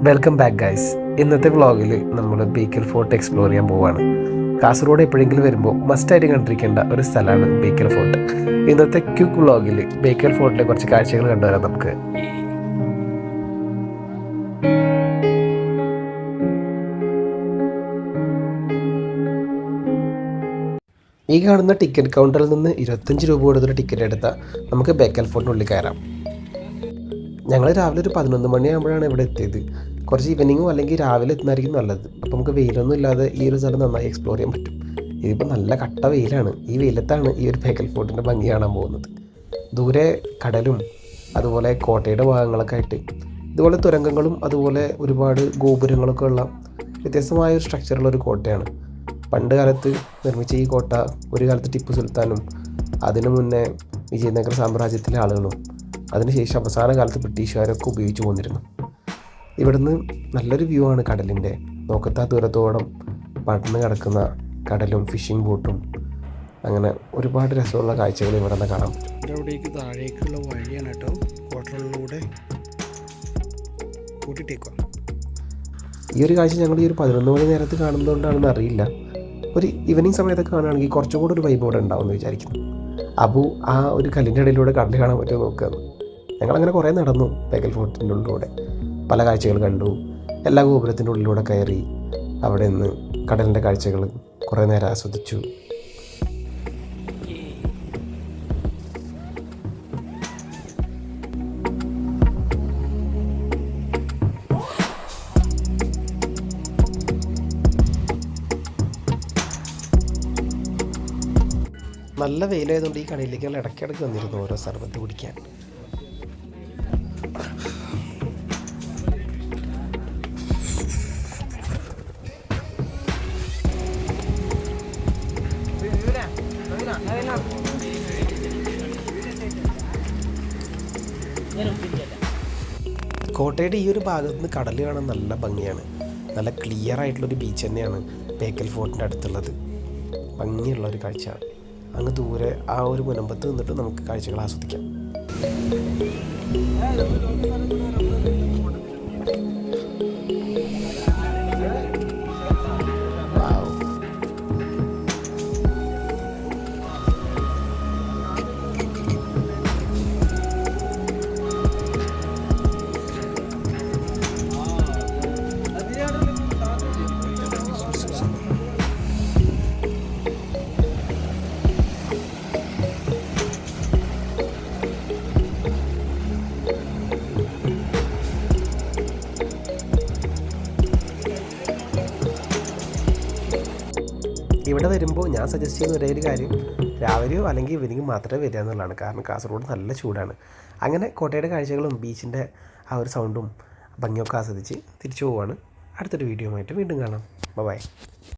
Welcome back guys. ഇന്നത്തെ വ്ളോഗിൽ നമ്മൾ ബേക്കൽ ഫോർട്ട് എക്സ്പ്ലോർ ചെയ്യാൻ പോവുകയാണ്. കാസർഗോഡ് എപ്പോഴെങ്കിലും വരുമ്പോൾ മസ്റ്റായിട്ട് കണ്ടിരിക്കേണ്ട ഒരു സ്ഥലമാണ് ബേക്കൽ ഫോർട്ട്. ഇന്നത്തെ ക്വിക്ക് വ്ളോഗിൽ ബേക്കൽ ഫോർട്ടിലെ കുറച്ച് കാഴ്ചകൾ കണ്ടുവരാം നമുക്ക്. ഈ കാണുന്ന ടിക്കറ്റ് കൗണ്ടറിൽ നിന്ന് 25 രൂപ കൊടുത്തൊരു ടിക്കറ്റ് എടുത്താൽ നമുക്ക് ബേക്കൽ ഫോർട്ടിനുള്ളിൽ കയറാം. ഞങ്ങൾ രാവിലെ ഒരു 11 മണിയാകുമ്പോഴാണ് ഇവിടെ എത്തിയത്. കുറച്ച് ഈവനിങ്ങോ അല്ലെങ്കിൽ രാവിലെ എത്തുന്നതായിരിക്കും നല്ലത്. അപ്പോൾ നമുക്ക് വെയിലൊന്നും ഇല്ലാതെ ഈ ഒരു സ്ഥലം നന്നായി എക്സ്പ്ലോർ ചെയ്യാൻ പറ്റും. ഇതിപ്പോൾ നല്ല കട്ട വെയിലാണ്. ഈ വെയിലത്താണ് ഈ ഒരു ബേക്കൽ ഫോർട്ടിൻ്റെ ഭംഗി കാണാൻ പോകുന്നത്. ദൂരെ കടലും അതുപോലെ കോട്ടയുടെ ഭാഗങ്ങളൊക്കെ ആയിട്ട് ഇതുപോലെ തുരങ്കങ്ങളും അതുപോലെ ഒരുപാട് ഗോപുരങ്ങളൊക്കെ ഉള്ള വ്യത്യസ്തമായ ഒരു സ്ട്രക്ചറുള്ള ഒരു കോട്ടയാണ്. പണ്ട് കാലത്ത് നിർമ്മിച്ച ഈ കോട്ട ഒരു കാലത്ത് ടിപ്പു സുൽത്താനും അതിനു മുന്നേ വിജയനഗര സാമ്രാജ്യത്തിലെ ആളുകളും അതിനുശേഷം അവസാന കാലത്ത് ബ്രിട്ടീഷുകാരൊക്കെ ഉപയോഗിച്ചു പോന്നിരുന്നു. ഇവിടുന്ന് നല്ലൊരു വ്യൂ ആണ് കടലിൻ്റെ. നോക്കത്താ ദൂരത്തോളം പടർന്ന് കിടക്കുന്ന കടലും ഫിഷിംഗ് ബോട്ടും അങ്ങനെ ഒരുപാട് രസമുള്ള കാഴ്ചകൾ ഇവിടെ നിന്ന് കാണാൻ പറ്റും. അവിടേക്ക് താഴേക്കുള്ള വഴിയാണ് കേട്ടോ, ഹോട്ടലിലൂടെ കൂട്ടിട്ടേക്കുക. ഈ ഒരു കാഴ്ച ഞങ്ങൾ ഈ ഒരു 11 മണി നേരത്ത് കാണുന്നതുകൊണ്ടാണെന്ന് അറിയില്ല. ഒരു ഈവനിങ് സമയത്തൊക്കെ കാണുകയാണെങ്കിൽ കുറച്ചും കൂടെ ഒരു വൈബ് ഇവിടെ ഉണ്ടാവുമെന്ന് വിചാരിക്കുന്നു. അബു ആ ഒരു കല്ലിൻ്റെ ഇടയിലൂടെ കടൽ കാണാൻ പറ്റുമോ നോക്കുകയാണ്. ഞങ്ങളങ്ങനെ കുറേ നടന്നു ബേക്കൽ ഫോർട്ടിൻ്റെ ഉള്ളിലൂടെ. പല കാഴ്ചകൾ കണ്ടു. എല്ലാ ഗോപുരത്തിൻ്റെ ഉള്ളിലൂടെ കയറി അവിടെ നിന്ന് കടലിൻ്റെ കാഴ്ചകൾ കുറേ നേരം ആസ്വദിച്ചു. നല്ല വെയിലായതുകൊണ്ട് ഈ കടയിലേക്ക് ഞങ്ങൾ ഇടയ്ക്കിടയ്ക്ക് വന്നിരുന്നു ഓരോ സർബത്ത് കുടിക്കാൻ. കോട്ടയുടെ ഈ ഒരു ഭാഗത്ത് നിന്ന് കടൽ കാണാൻ നല്ല ഭംഗിയാണ്. നല്ല ക്ലിയർ ആയിട്ടുള്ളൊരു ബീച്ച് തന്നെയാണ് ബേക്കൽ ഫോർട്ടിൻ്റെ അടുത്തുള്ളത്. ഭംഗിയുള്ള ഒരു കാഴ്ച. അങ്ങ് ദൂരെ ആ ഒരു മുനമ്പത്ത് നിന്നിട്ട് നമുക്ക് കാഴ്ചകൾ ആസ്വദിക്കാം. ഇവിടെ വരുമ്പോൾ ഞാൻ സജസ്റ്റ് ചെയ്യുന്ന ഒരേ ഒരു കാര്യം, രാവിലെയോ അല്ലെങ്കിൽ ഈവനിങ് മാത്രമേ വരിക എന്നുള്ളതാണ്. കാരണം കാസർഗോഡ് നല്ല ചൂടാണ്. അങ്ങനെ കോട്ടയുടെ കാഴ്ചകളും ബീച്ചിൻ്റെ ആ ഒരു സൗണ്ടും ഭംഗിയൊക്കെ ആസ്വദിച്ച് തിരിച്ചു പോവുകയാണ്. അടുത്തൊരു വീഡിയോ ആയിട്ട് വീണ്ടും കാണാം. ബൈ.